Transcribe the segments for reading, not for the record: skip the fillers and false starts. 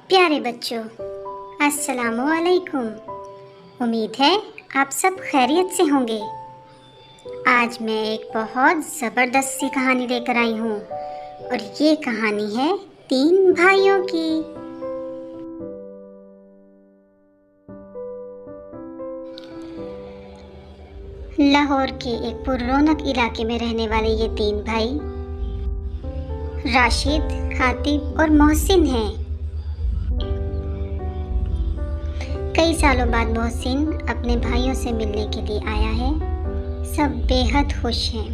प्यारे बच्चों, अस्सलामुअलैकुम। उम्मीद है आप सब खैरियत से होंगे। आज मैं एक बहुत ज़बरदस्त सी कहानी लेकर आई हूँ और ये कहानी है 3 भाइयों की। लाहौर के एक पुररौनक इलाके में रहने वाले ये 3 भाई राशिद, हातिब और मोहसिन हैं। कई सालों बाद मोहसिन अपने भाइयों से मिलने के लिए आया है। सब बेहद खुश हैं।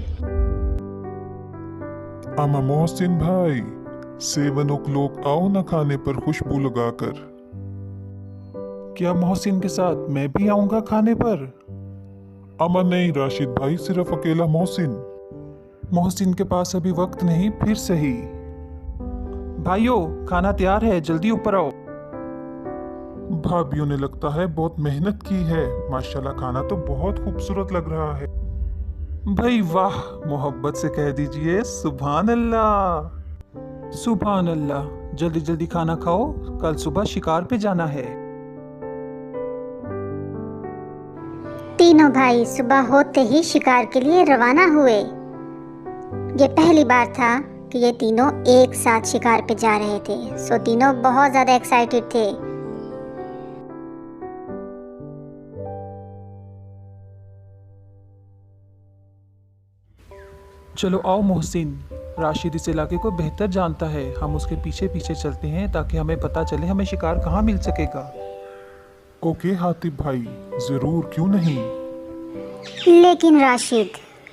आमा मोहसिन भाई, 7 o'clock आओ ना खाने पर खुशबू लगाकर। क्या मोहसिन के साथ मैं भी आऊंगा खाने पर? अमा नहीं राशिद भाई, सिर्फ अकेला मोहसिन। मोहसिन के पास अभी वक्त नहीं, फिर सही। भाइयों, खाना तैयार है, जल्दी ऊपर आओ। भाभीयों ने लगता है बहुत मेहनत की है। माशाल्लाह, खाना तो बहुत खूबसूरत लग रहा है। भाई वाह, मोहब्बत से कह दीजिए सुभान अल्लाह। सुभान अल्लाह। जल्दी जल्दी खाना खाओ, कल सुबह शिकार पे जाना है। तीनों भाई सुबह होते ही शिकार के लिए रवाना हुए। ये पहली बार था कि ये तीनों एक साथ शिकार पे जा रहे थे, सो तीनों बहुत ज़्यादा एक्साइटेड थे। चलो आओ मोहसिन, राशिद इस इलाके को बेहतर जानता है। हम उसके पीछे पीछे चलते हैं ताकि हमें पता चले हमें शिकार कहाँ मिल सकेगा। ओके हातिब भाई, जरूर, क्यों नहीं। लेकिन राशिद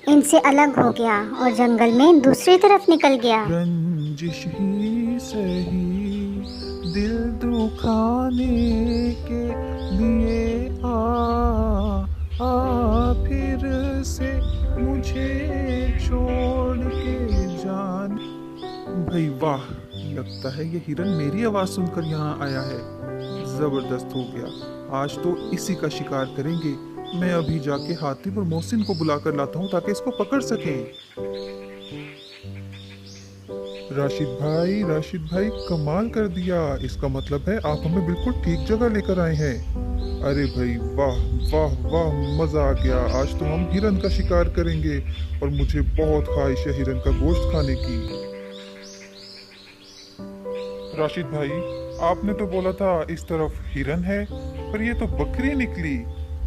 इनसे अलग हो गया और जंगल में दूसरी तरफ निकल गया। रंजिश ही सही दिल दुखाने के लिए आ फिर से मुझे छोड़ के जान। भाई वाह, लगता है ये हिरन मेरी आवाज सुनकर यहाँ आया है। जबरदस्त हो गया, आज तो इसी का शिकार करेंगे। मैं अभी जाके हातिब और मोहसिन को बुला कर लाता हूँ ताकि इसको पकड़ सकें। राशिद भाई कमाल कर दिया। इसका मतलब है आप हमें बिल्कुल ठीक जगह लेकर आए हैं। अरे भाई वाह वाह वाह, मजा आ गया। आज तो हम हिरन का शिकार करेंगे और मुझे बहुत ख्वाहिश है हिरन का गोश्त खाने की। राशिद भाई, आपने तो बोला था इस तरफ हिरन है, पर ये तो बकरी निकली।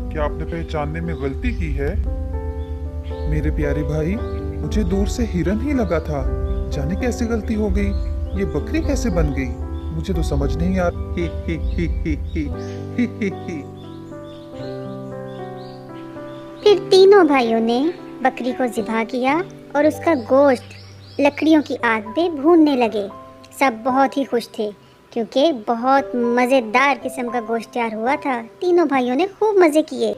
क्या आपने पहचानने में गलती की है? मेरे प्यारे भाई, मुझे दूर से हिरन ही लगा था, जाने कैसे गलती हो गई। ये बकरी कैसे बन गई, मुझे तो समझ नहीं आ फिर तीनों भाइयों ने बकरी को ज़िबा किया और उसका गोश्त लकड़ियों की आग पे भूनने लगे। सब बहुत ही खुश थे क्योंकि बहुत मज़ेदार किस्म का गोश्त तैयार हुआ था। तीनों भाइयों ने खूब मज़े किए।